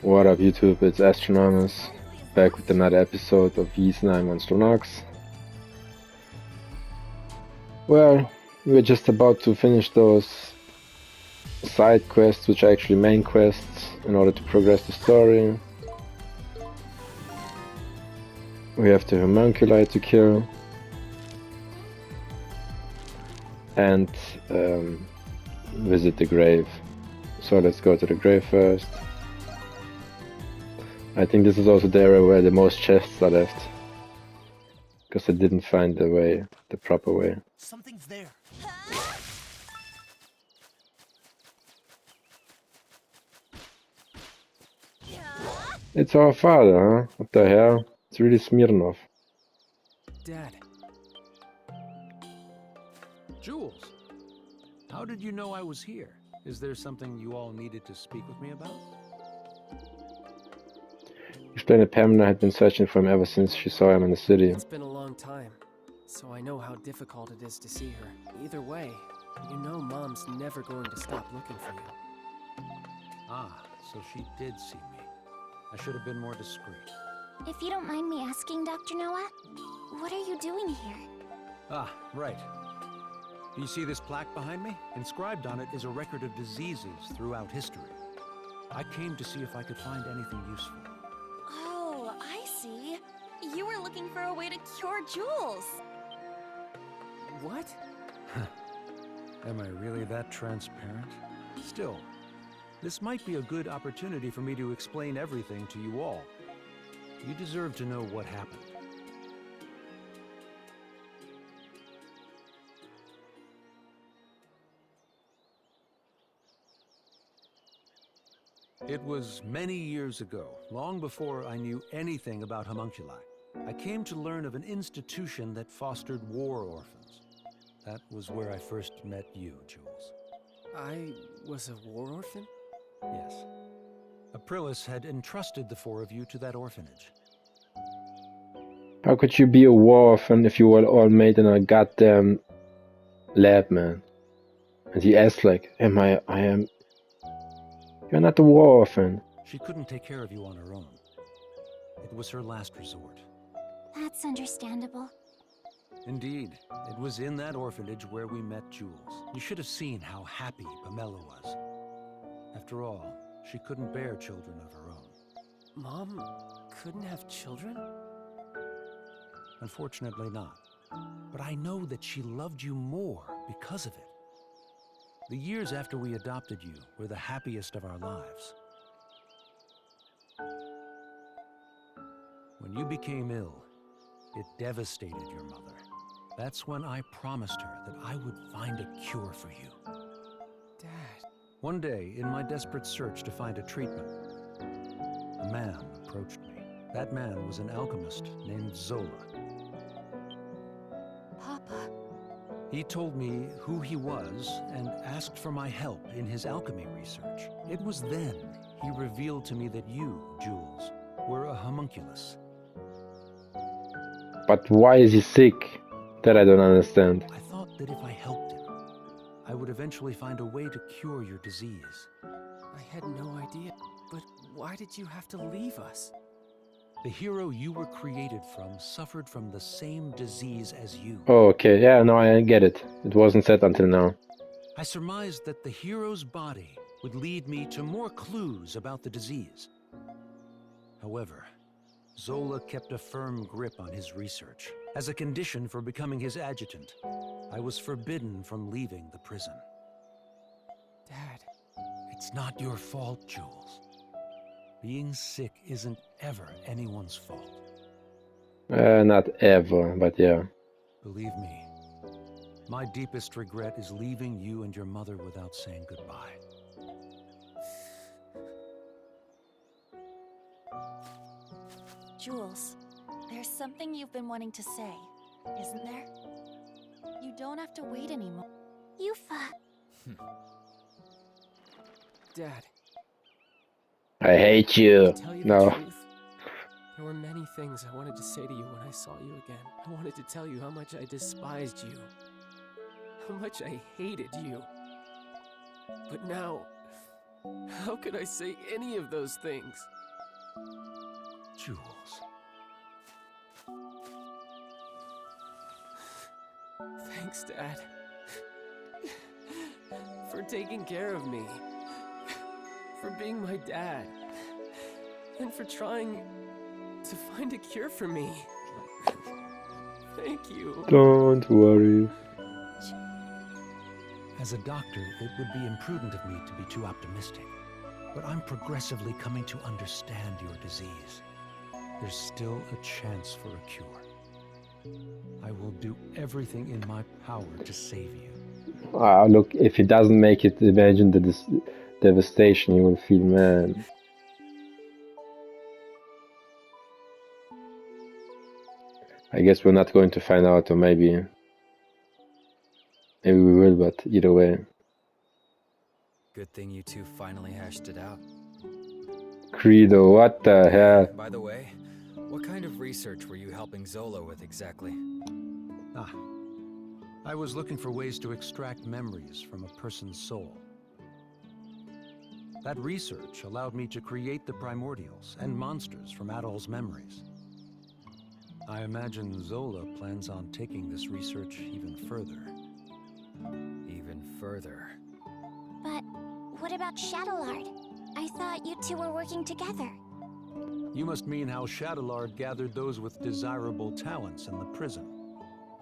What up YouTube, it's Astronomers, back with another episode of Monstrum Nox. Well, we're just about to finish those side quests, which are actually main quests, in order to progress the story. We have the homunculi to kill, and visit the grave. So let's go to the grave first. I think this is also the area where the most chests are left, because I didn't find the way, the proper way. Something's there. It's our father, huh? What the hell? It's really Smirnov. Dad. Jules, how did you know I was here? Is there something you all needed to speak with me about? Explained that Pamela had been searching for him ever since she saw him in the city. It's been a long time, so I know how difficult it is to see her. Either way, you know Mom's never going to stop looking for you. Ah, so she did see me. I should have been more discreet. If you don't mind me asking, Dr. Noah, what are you doing here? Ah, right. Do you see this plaque behind me? Inscribed on it is a record of diseases throughout history. I came to see if I could find anything useful. Oh, I see. You were looking for a way to cure Jules. What? Am I really that transparent? Still, this might be a good opportunity for me to explain everything to you all. You deserve to know what happened. It was many years ago, long before I knew anything about homunculi. I came to learn of an institution that fostered war orphans. That was where I first met you, Jules. I was a war orphan? Yes. Aprilis had entrusted the four of you to that orphanage. How could you be a war orphan if you were all made in a goddamn lab, man? And he asked like, You're not a war orphan. She couldn't take care of you on her own. It was her last resort. That's understandable. Indeed, it was in that orphanage where we met Jules. You should have seen how happy Pamela was. After all, she couldn't bear children of her own. Mom couldn't have children? Unfortunately not. But I know that she loved you more because of it. The years after we adopted you were the happiest of our lives. When you became ill, it devastated your mother. That's when I promised her that I would find a cure for you. Dad. One day, in my desperate search to find a treatment, a man approached me. That man was an alchemist named Zola. Papa. He told me who he was and asked for my help in his alchemy research. It was then he revealed to me that you, Jules, were a homunculus. But why is he sick? That I don't understand. I thought that if I helped him, I would eventually find a way to cure your disease. I had no idea. But why did you have to leave us? The hero you were created from suffered from the same disease as you. Oh, okay, yeah, no, I get it. It wasn't said until now. I surmised that the hero's body would lead me to more clues about the disease. However, Zola kept a firm grip on his research. As a condition for becoming his adjutant, I was forbidden from leaving the prison. Dad. It's not your fault, Jules. Being sick isn't ever anyone's fault. Not ever, but yeah. Believe me, my deepest regret is leaving you and your mother without saying goodbye. Jules, there's something you've been wanting to say, isn't there? You don't have to wait anymore. Dad. I hate you. To tell you No. the truth, there were many things I wanted to say to you when I saw you again. I wanted to tell you how much I despised you. How much I hated you. But now, How could I say any of those things? Jules. Thanks, Dad. For taking care of me. For being my dad. And for trying to find a cure for me. Thank you. Don't worry. As a doctor, it would be imprudent of me to be too optimistic. But I'm progressively coming to understand your disease. There's still a chance for a cure. I will do everything in my power to save you. Look, if he doesn't make it, imagine the devastation you will feel, man. I guess we're not going to find out, or maybe we will, but either way. Good thing you two finally hashed it out. Credo, what the hell? By the way, what kind of research were you helping Zola with exactly? I was looking for ways to extract memories from a person's soul. That research allowed me to create the primordials and monsters from Adol's memories. I imagine Zola plans on taking this research even further. Even further? But what about Shadowlard? I thought you two were working together. You must mean how Shadowlard gathered those with desirable talents in the prison.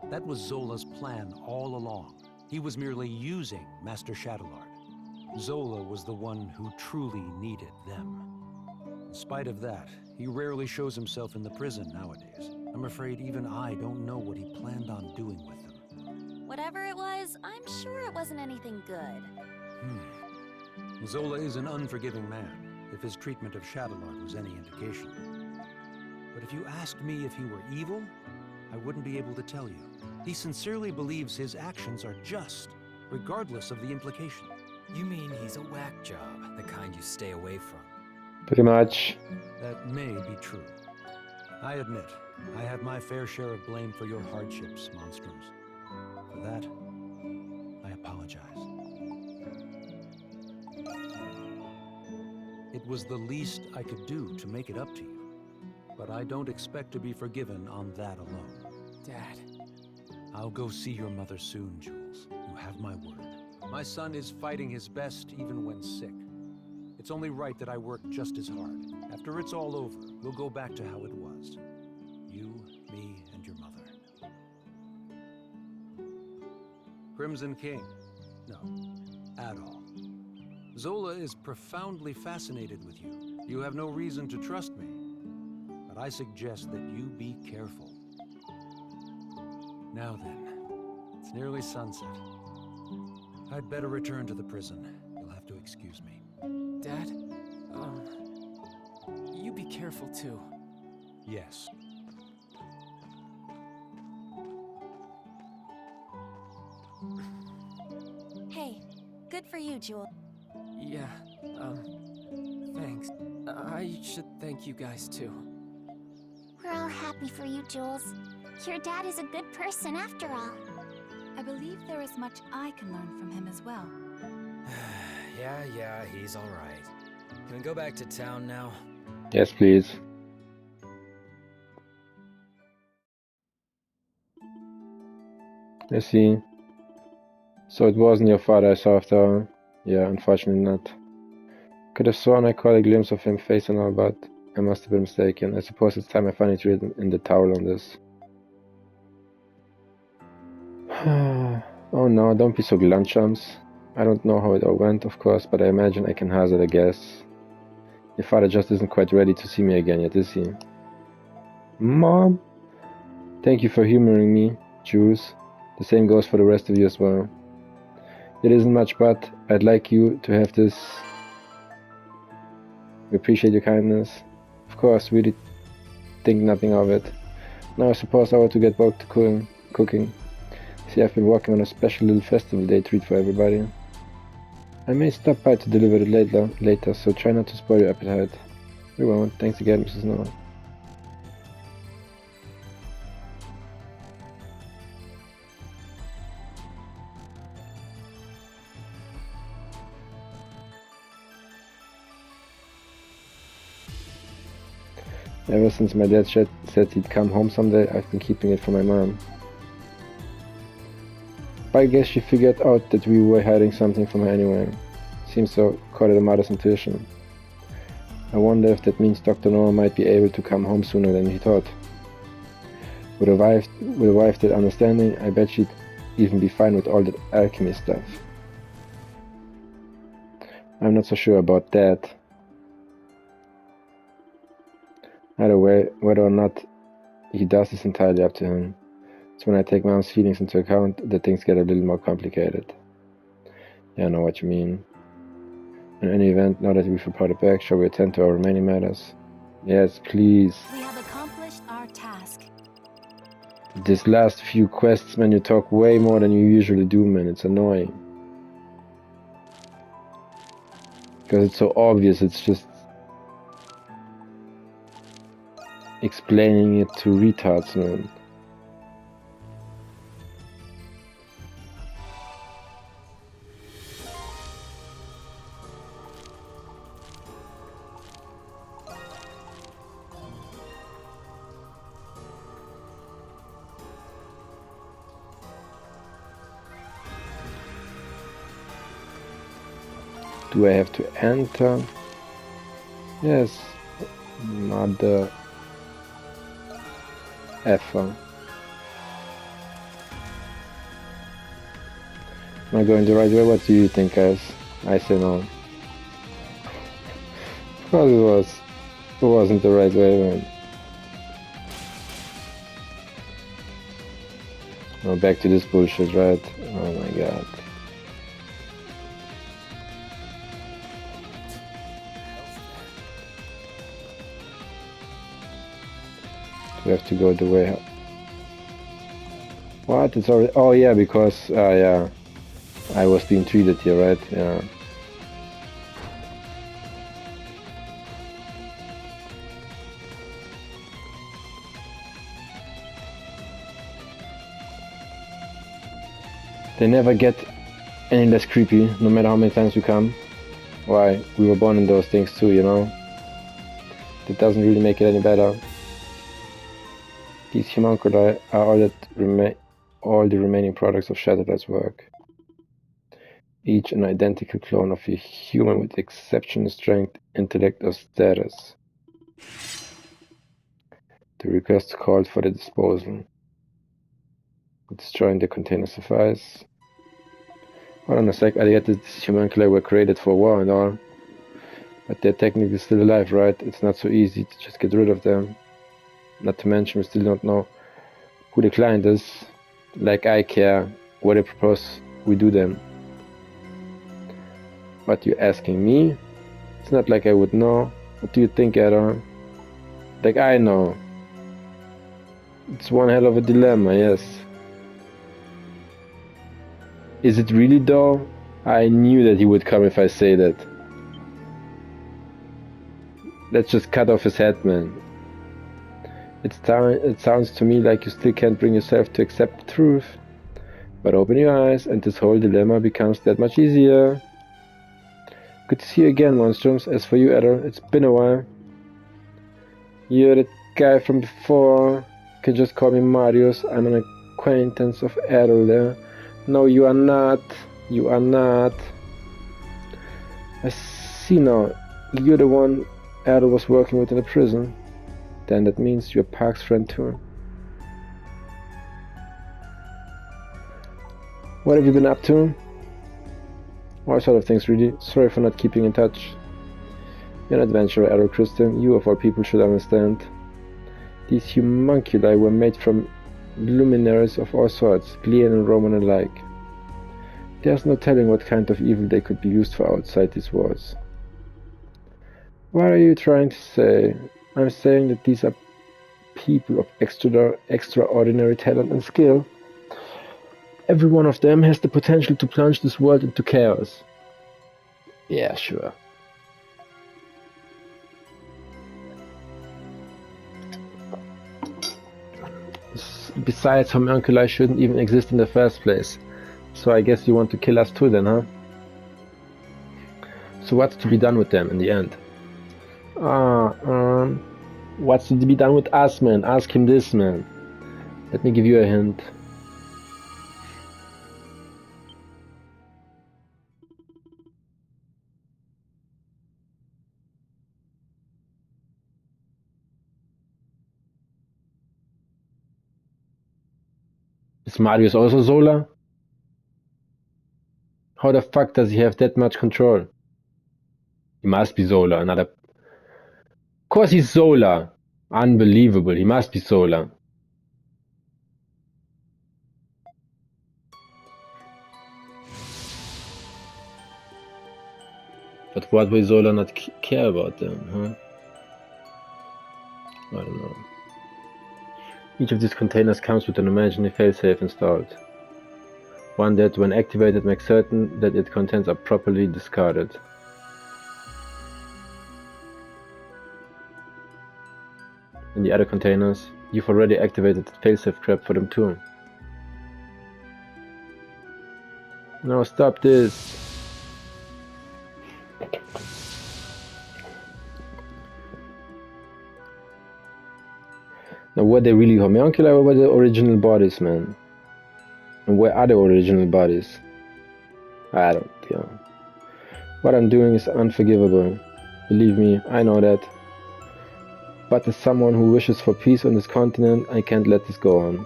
That was Zola's plan all along. He was merely using Master Shadowlard. Zola was the one who truly needed them. In spite of that, he rarely shows himself in the prison nowadays. I'm afraid even I don't know what he planned on doing with them. Whatever it was, I'm sure it wasn't anything good. Zola is an unforgiving man, if his treatment of Shadowlard was any indication. But if you asked me if he were evil, I wouldn't be able to tell you. He sincerely believes his actions are just, regardless of the implication. You mean he's a whack job, the kind you stay away from? Pretty much. That may be true. I admit, I have my fair share of blame for your hardships, Monstrums. For that, I apologize. It was the least I could do to make it up to you. But I don't expect to be forgiven on that alone. Dad. I'll go see your mother soon, Jules. You have my word. My son is fighting his best even when sick. It's only right that I work just as hard. After it's all over, we'll go back to how it was. You, me, and your mother. Crimson King. No, Adol. Zola is profoundly fascinated with you. You have no reason to trust me, but I suggest that you be careful. Now then, it's nearly sunset. I'd better return to the prison. You'll have to excuse me. Dad, you be careful too. Yes. Hey, good for you, Jewel. Yeah, thanks. I should thank you guys too. We're all happy for you, Jules. Your dad is a good person after all. I believe there is much I can learn from him as well. Yeah, he's alright. Can we go back to town now? Yes, please. Let's see. So it wasn't your father I saw after all? Yeah, unfortunately not. Could have sworn I caught a glimpse of him face and all, but I must have been mistaken. I suppose it's time I finally read in the towel on this. Oh no, don't be so blunt, chums. I don't know how it all went, of course, but I imagine I can hazard a guess. Your father just isn't quite ready to see me again yet, is he? Mom? Thank you for humoring me, Jules. The same goes for the rest of you as well. It isn't much, but I'd like you to have this. We appreciate your kindness. Of course, really think nothing of it. Now I suppose I ought to get back to cooking. See, I've been working on a special little festival day treat for everybody. I may stop by to deliver it later, so try not to spoil your appetite. We won't. Thanks again, Mrs. Noah. Ever since my dad said he'd come home someday, I've been keeping it from my mom. But I guess she figured out that we were hiding something from her anyway. Seems so, caught at a mother's intuition. I wonder if that means Dr. Noah might be able to come home sooner than he thought. With a wife that understanding, I bet she'd even be fine with all that alchemy stuff. I'm not so sure about that. Either way, whether or not he does is entirely up to him. It's when I take Mom's feelings into account that things get a little more complicated. Yeah, I know what you mean. In any event, now that we've reported back, shall we attend to our remaining matters? Yes, please. We have accomplished our task. This last few quests, man, you talk way more than you usually do, man. It's annoying. Because it's so obvious, it's just explaining it to retards, man. Do I have to enter? Yes. Mother effer. Am I going the right way? What do you think, guys? I say no. Of course it wasn't the right way, man. Oh, back to this bullshit, right? Oh my god. We have to go the way. What? It's already. Oh yeah, because yeah, I was being treated here, right? Yeah. They never get any less creepy, no matter how many times we come. Why? We were born in those things too, you know? That doesn't really make it any better. These homunculi are all the remaining products of Shadowlight's work. Each an identical clone of a human with exceptional strength, intellect, or status. The request called for the disposal. Destroying the container suffice. Hold on a sec, I get that these homunculi were created for war and all. But they're technically still alive, right? It's not so easy to just get rid of them. Not to mention we still don't know who the client is. Like I care what they propose we do them. But you're asking me? It's not like I would know. What do you think, Adol? Like I know. It's one hell of a dilemma, yes. Is it really though? I knew that he would come if I say that. Let's just cut off his head, man. It sounds to me like you still can't bring yourself to accept the truth. But open your eyes and this whole dilemma becomes that much easier. Good to see you again, Monstrums. As for you, Adol, it's been a while. You're the guy from before. You can just call me Marius. I'm an acquaintance of Adol there. No, you are not. You are not. I see now. You're the one Adol was working with in the prison. Then that means you're Park's friend too. What have you been up to? All sort of things, really. Sorry for not keeping in touch. You're an adventurer, Adol, Christin. You of all people should understand. These homunculi were made from luminaries of all sorts, Glean and Roman alike. There's no telling what kind of evil they could be used for outside these walls. What are you trying to say? I'm saying that these are people of extraordinary talent and skill. Every one of them has the potential to plunge this world into chaos. Yeah, sure. Besides, homunculi shouldn't even exist in the first place. So I guess you want to kill us too then, huh? So what's to be done with them in the end? What's to be done with us, man? Ask him this, man. Let me give you a hint. Is Marius also Solar? How the fuck does he have that much control? He must be Solar. Another. Of course he's Solar. Unbelievable. He must be Solar. But what will Solar not care about them, huh? I don't know. Each of these containers comes with an imaginary failsafe installed. One that, when activated, makes certain that its contents are properly discarded. In the other containers, you've already activated the failsafe trap for them too. No, stop this! Now, were they really homunculi or were they original bodies, man? And where are the original bodies? I don't know. What I'm doing is unforgivable. Believe me, I know that. But as someone who wishes for peace on this continent, I can't let this go on.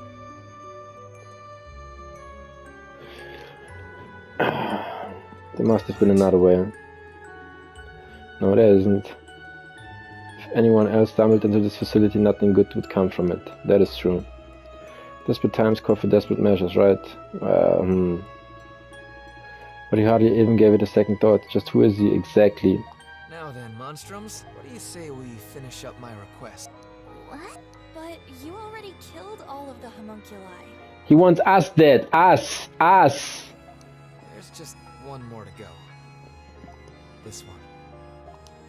There must have been another way. No, there isn't. If anyone else stumbled into this facility, nothing good would come from it. That is true. Desperate times call for desperate measures, right? But he hardly even gave it a second thought. Just who is he exactly? Now then, Monstrums, what do you say we finish up my request? What? But you already killed all of the homunculi. He wants us dead. Us! Us! There's just one more to go. This one.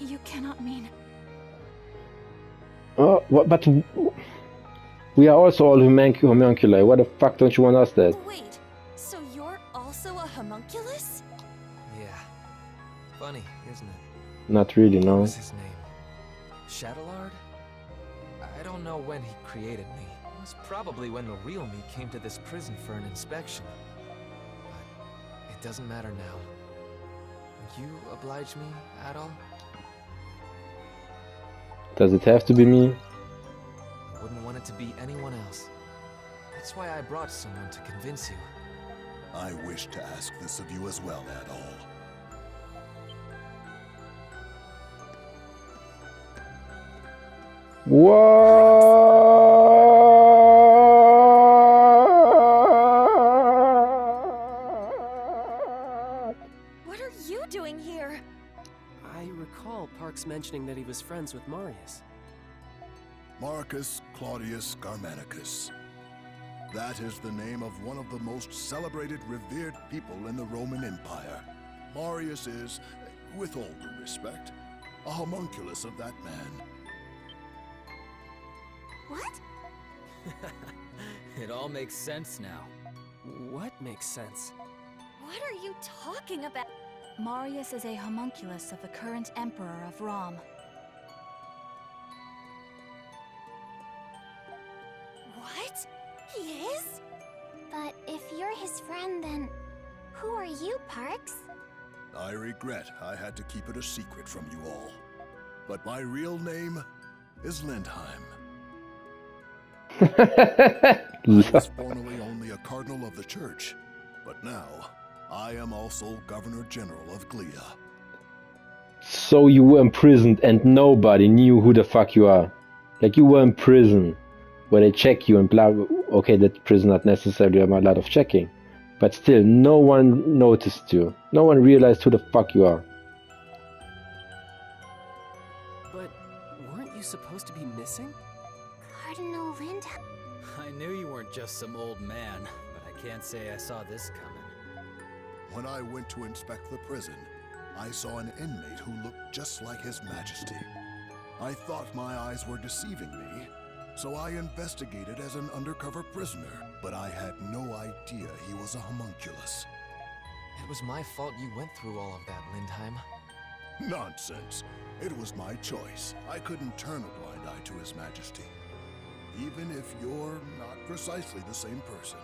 You cannot mean... Oh, what, but... We are also all homunculi. Why the fuck don't you want us dead? Wait, so you're also a homunculus? Yeah. Funny, isn't it? Not really, What no. was his name? Shadowlard? I don't know when he created me. It was probably when the real me came to this prison for an inspection. But it doesn't matter now. Would you oblige me, Adol? Does it have to be me? I wouldn't want it to be anyone else. That's why I brought someone to convince you. I wish to ask this of you as well, Adol. What are you doing here? I recall Parks mentioning that he was friends with Marius. Marcus Claudius Germanicus. That is the name of one of the most celebrated, revered people in the Roman Empire. Marius is, with all due respect, a homunculus of that man. What? It all makes sense now. What makes sense? What are you talking about? Marius is a homunculus of the current Emperor of Rom. What? He is? But if you're his friend, then who are you, Parks? I regret I had to keep it a secret from you all. But my real name is Lindheim. I was formerly only a cardinal of the church, but now I am also Governor General of Glea. So you were imprisoned and nobody knew who the fuck you are. Like you were in prison, where they check you and blah. Okay, that prison not necessarily a lot of checking, but still, no one noticed you. No one realized who the fuck you are. But weren't you supposed to be missing? Cardinal Lindheim. I knew you weren't just some old man, but I can't say I saw this coming. When I went to inspect the prison, I saw an inmate who looked just like His Majesty. I thought my eyes were deceiving me, so I investigated as an undercover prisoner, but I had no idea he was a homunculus. It was my fault you went through all of that, Lindheim. Nonsense. It was my choice. I couldn't turn a blind eye to His Majesty, even if you're not precisely the same person.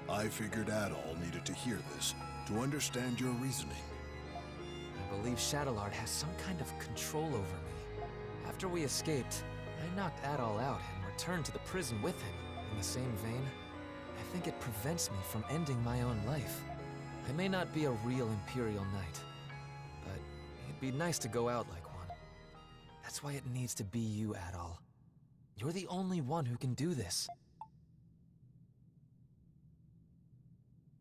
I figured Adol needed to hear this to understand your reasoning. I believe Shadowlord has some kind of control over me. After we escaped, I knocked Adol out and returned to the prison with him. In the same vein, I think it prevents me from ending my own life. I may not be a real Imperial Knight, but it'd be nice to go out like one. That's why it needs to be you, Adol. You're the only one who can do this.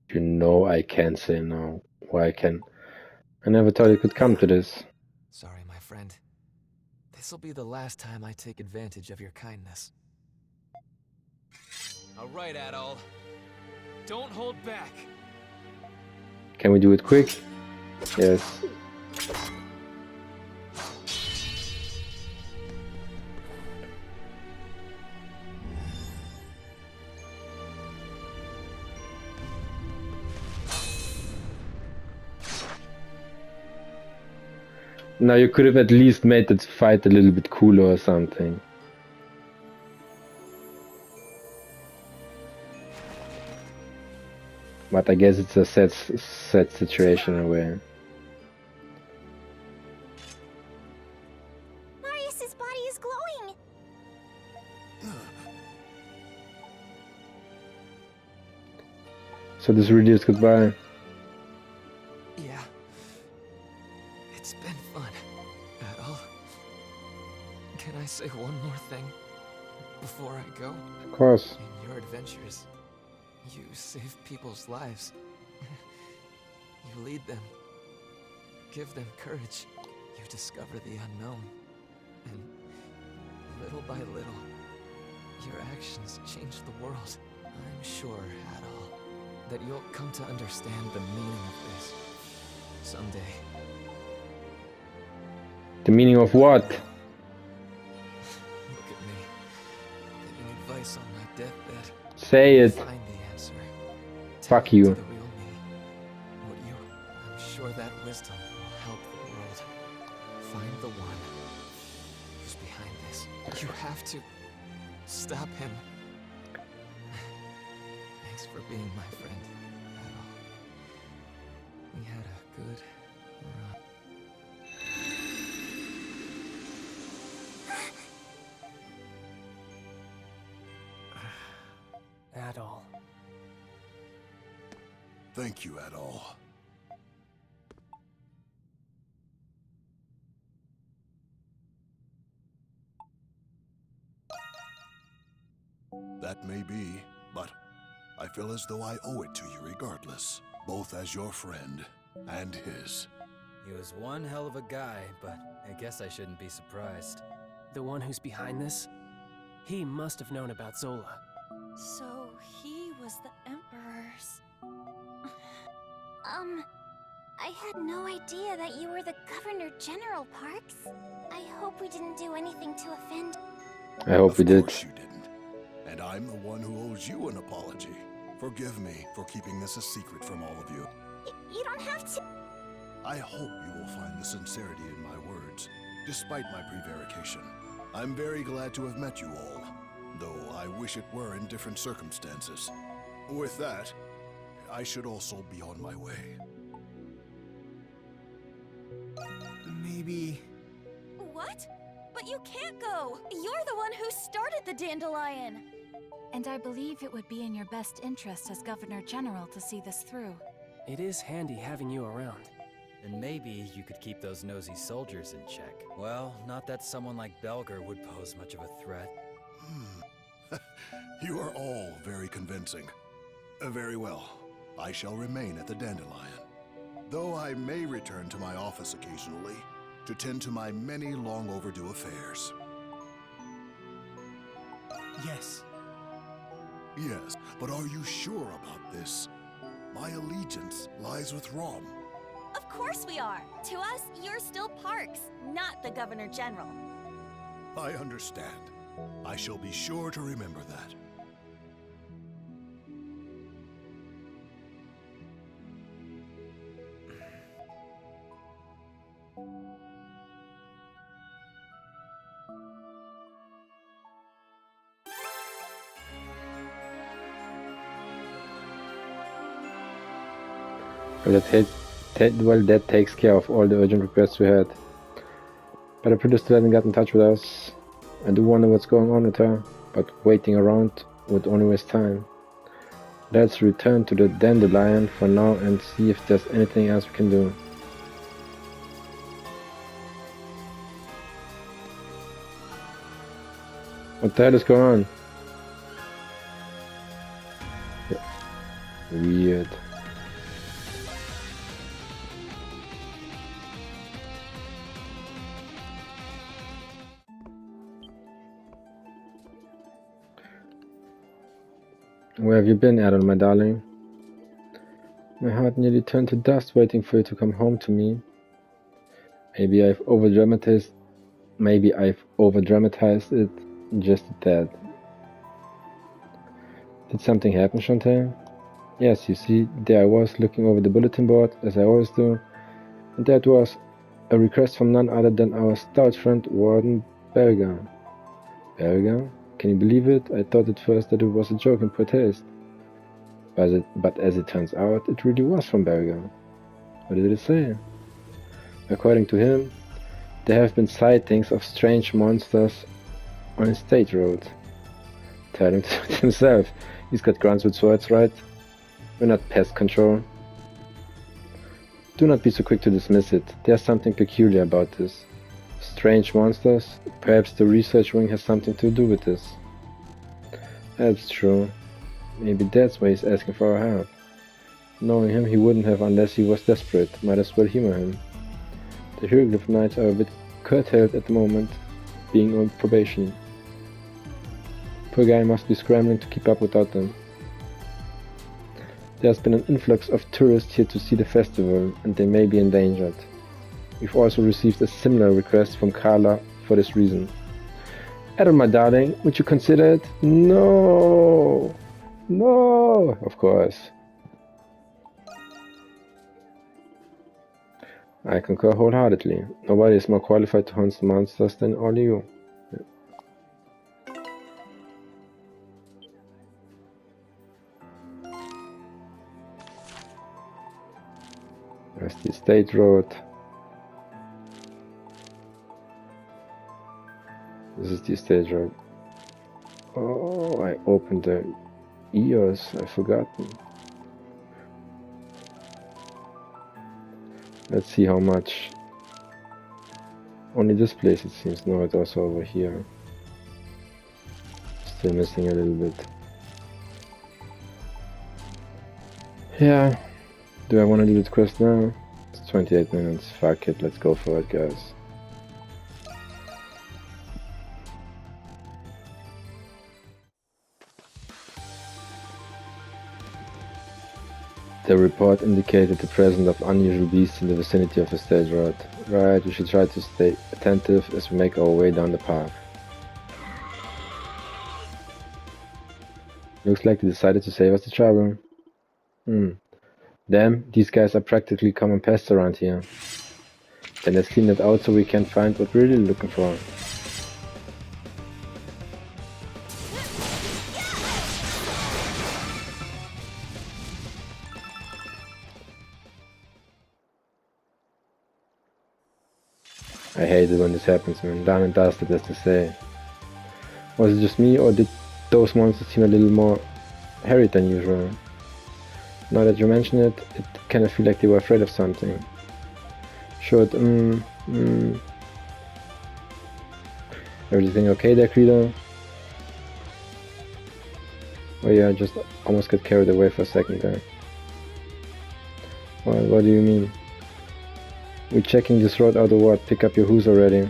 You know I can't say no. Or I can. I never thought it could come to this. Sorry, my friend. This'll be the last time I take advantage of your kindness. All right, Adol. Don't hold back. Can we do it quick? Yes. Now you could have at least made that fight a little bit cooler or something. But I guess it's a sad situation in a way. Marius's body is glowing! So this really is goodbye. Yeah. It's been fun, Adol. Can I say one more thing before I go? Of course. In your adventures, you save people's lives. You lead them, give them courage. You discover the unknown. And little by little, your actions change the world. I'm sure, Adol, that you'll come to understand the meaning of this someday. The meaning of what? Look at me, giving advice on my deathbed. Say it. Find the answer. Fuck Tell it you. to the real me. Would you? I'm sure that wisdom will help the world. Find the one who's behind this. You have to stop him. Thanks for being my friend, Adol. We had a good run. Adol. Thank you, Adol. That may be, but I feel as though I owe it to you regardless, both as your friend and his. He was one hell of a guy, but I guess I shouldn't be surprised. The one who's behind this? He must have known about Zola. So he was the Emperor's. I had no idea that you were the Governor General, Parks. I hope we didn't do anything to offend. I hope we did. Of course you didn't. And I'm the one who owes you an apology. Forgive me for keeping this a secret from all of you. You don't have to. I hope you will find the sincerity in my words, despite my prevarication. I'm very glad to have met you all, though I wish it were in different circumstances. With that, I should also be on my way. Maybe... What? But you can't go! You're the one who started the dandelion! And I believe it would be in your best interest as Governor General to see this through. It is handy having you around. And maybe you could keep those nosy soldiers in check. Well, not that someone like Belger would pose much of a threat. You are all very convincing. Very well. I shall remain at the Dandelion, though I may return to my office occasionally to tend to my many long overdue affairs. Yes. Yes, but are you sure about this? My allegiance lies with Rom. Of course we are! To us, you're still Parks, not the Governor General. I understand. I shall be sure to remember that. Well, that takes care of all the urgent requests we had. But Aprilis still hasn't got in touch with us. I do wonder what's going on with her, but waiting around would only waste time. Let's return to the dandelion for now and see if there's anything else we can do. What the hell is going on? Weird. Where have you been, Adol, my darling? My heart nearly turned to dust waiting for you to come home to me. Maybe I've overdramatized it just a tad. Did something happen, Chantal? Yes, you see, there I was looking over the bulletin board, as I always do, and that was a request from none other than our stout friend Warden Belger. Belger? Can you believe it? I thought at first that it was a joke in protest. But as it turns out, it really was from Belger. What did it say? According to him, there have been sightings of strange monsters on his state road. Tell him to it himself. He's got guns with swords, right? We're not pest control. Do not be so quick to dismiss it. There's something peculiar about this. Strange monsters? Perhaps the research wing has something to do with this. That's true. Maybe that's why he's asking for our help. Knowing him, he wouldn't have unless he was desperate. Might as well humor him. The Hieroglyph Knights are a bit curtailed at the moment, being on probation. Poor guy must be scrambling to keep up without them. There's been an influx of tourists here to see the festival, and they may be endangered. We've also received a similar request from Carla for this reason. Adol, my darling, would you consider it? No! No! Of course. I concur wholeheartedly. Nobody is more qualified to hunt the monsters than only you. There's the state road. This is the stage road. Oh, I opened the EOS. I forgotten. Let's see how much. Only this place, it seems. No, it's also over here. Still missing a little bit. Yeah. Do I want to do this quest now? It's 28 minutes. Fuck it. Let's go for it, guys. The report indicated the presence of unusual beasts in the vicinity of the stage road. Right, we should try to stay attentive as we make our way down the path. Looks like they decided to save us the trouble. Damn, these guys are practically common pests around here. Then let's clean it out so we can find what we're really looking for. I hate it when this happens, man. Damn and dusted, as they say. Was it just me, or did those monsters seem a little more hairy than usual? Now that you mention it, it kind of feel like they were afraid of something. Should, Everything okay there, Credo? Oh yeah, I just almost got carried away for a second there. Well, what do you mean? We're checking this road out or what? Pick up your hooves already.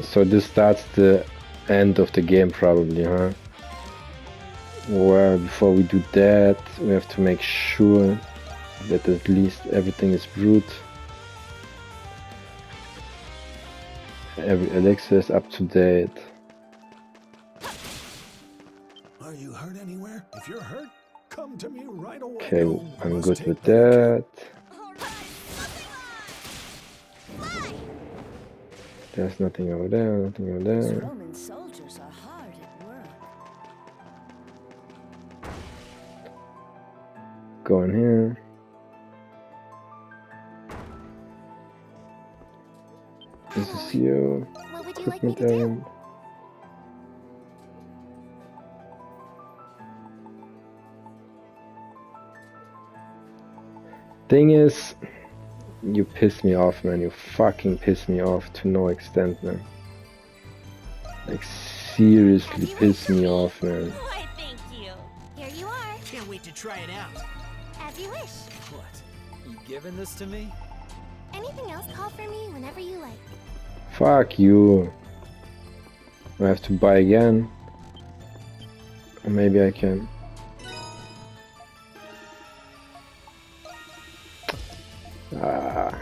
So this starts the end of the game probably, huh? Well, before we do that, we have to make sure that at least everything is brewed. Every elixir is up to date. Are you hurt anywhere? If you're hurt, come to me right away. Okay, You I'm must good take with better care. that. There's nothing over there, nothing over Those there. Roman soldiers are hard at work. Go in here. This is you. What would you like me Equipment to do? errand. Thing is, you piss me off, man. You fucking piss me off to no extent, man. Like, seriously piss me off, man. Why, thank you. Here you are. Can't wait to try it out. As you wish. What? You giving this to me? Anything else, call for me whenever you like. Fuck you. I have to buy again. Or maybe I can. Ah.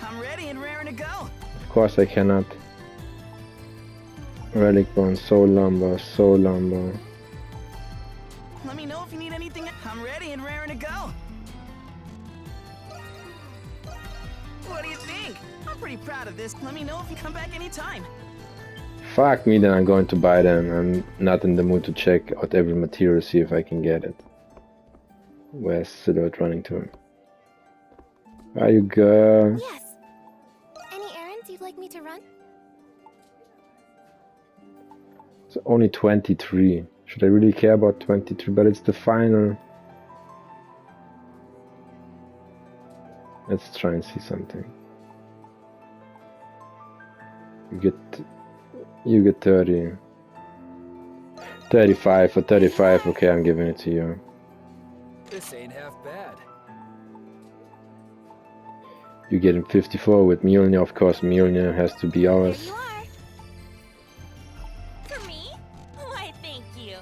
I'm ready and raring to go. Of course I cannot. Relic bone, soul lumber, soul lumber. Let me know if you need anything. I'm ready and raring to go. What do you think? I'm pretty proud of this. Let me know if you come back anytime. Fuck me, then I'm going to buy them. I'm not in the mood to check out every material, see if I can get it. Where's Silhouette running to? Are you girl? Yes. Any errands you'd like me to run? It's only 23. Should I really care about 23? But it's the final. Let's try and see something. You get 30. 35 for 35. Okay, I'm giving it to you. This ain't half bad. You get him 54 with Mjolnir. Of course, Mjolnir has to be Here ours. you are. For me? Why, thank you.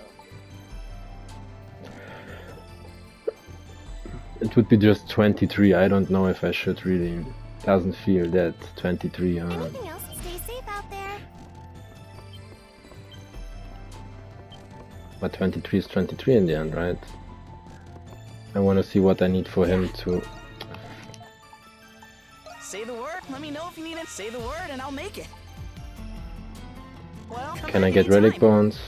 It would be just 23. I don't know if I should really. Doesn't feel that 23. Anything else? Stay safe out there. But 23 is 23 in the end, right? I want to see what I need for him to. Say the word. Let me know if you need it. Say the word and I'll make it. Well, come Can I back get relic anytime. bones?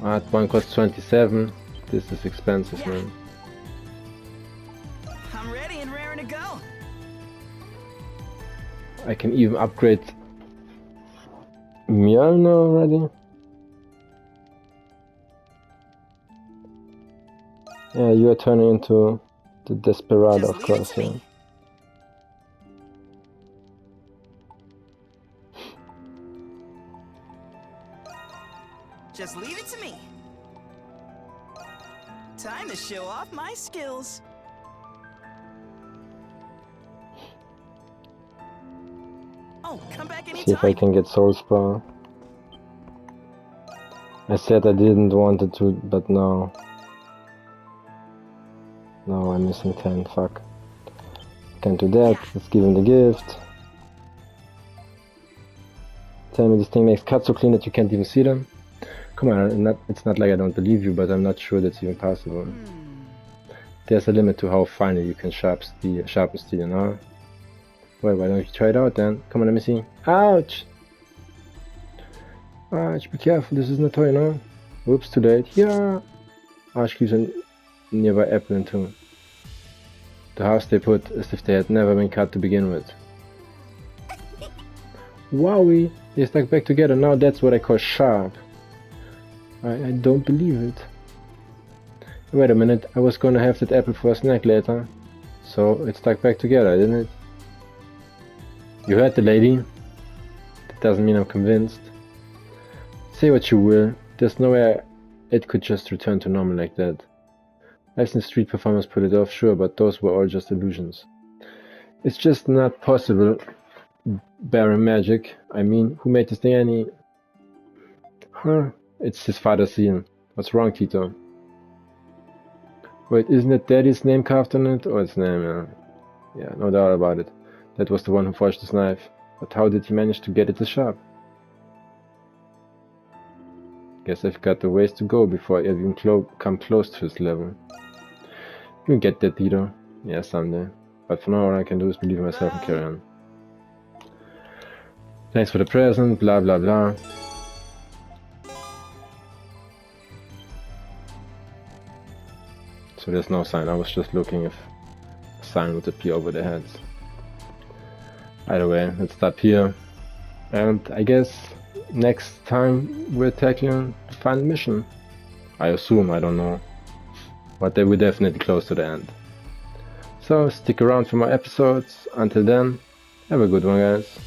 That one costs 27. This is expensive, Yeah. man. I'm ready and raring to go. I can even upgrade Mjolnir already. Yeah, you are turning into the Desperado, Just of leave it course, to yeah. me. Just leave it to me. Time to show off my skills. Oh, come back See if I anytime. can get Soul Spar. I said I didn't want it to, but no. No, I'm missing 10, fuck. Can't do that, let's give him the gift. Tell me this thing makes cuts so clean that you can't even see them? Come on, it's not like I don't believe you, but I'm not sure that's even possible. There's a limit to how finely you can sharpen steel, no? Well, why don't you try it out then? Come on, let me see. Ouch! Ouch, be careful, this isn't a toy, no? Whoops, too late. Yeah! Arch keeps a nearby apple in two. The halves they put as if they had never been cut to begin with. Wowie! They stuck back together, now that's what I call sharp. I don't believe it. Wait a minute, I was gonna have that apple for a snack later. So it stuck back together, didn't it? You heard the lady. That doesn't mean I'm convinced. Say what you will, there's no way it could just return to normal like that. I've seen street performers pull it off, sure, but those were all just illusions. It's just not possible. Barren magic. I mean, who made this thing any... Huh? It's his father's seal. What's wrong, Tito? Wait, isn't it Daddy's name carved on it? Or its name, yeah. Yeah, no doubt about it. That was the one who forged this knife. But how did he manage to get it this sharp? Guess I've got a ways to go before I even come close to his level. You'll get that, Tito. Yeah, someday. But for now, all I can do is believe in myself and carry on. Thanks for the present, blah blah blah. So there's no sign. I was just looking if a sign would appear over their heads. Either way, let's stop here. And I guess next time we're tackling the final mission. I assume, I don't know. But they were definitely close to the end. So stick around for more episodes. Until then, have a good one, guys.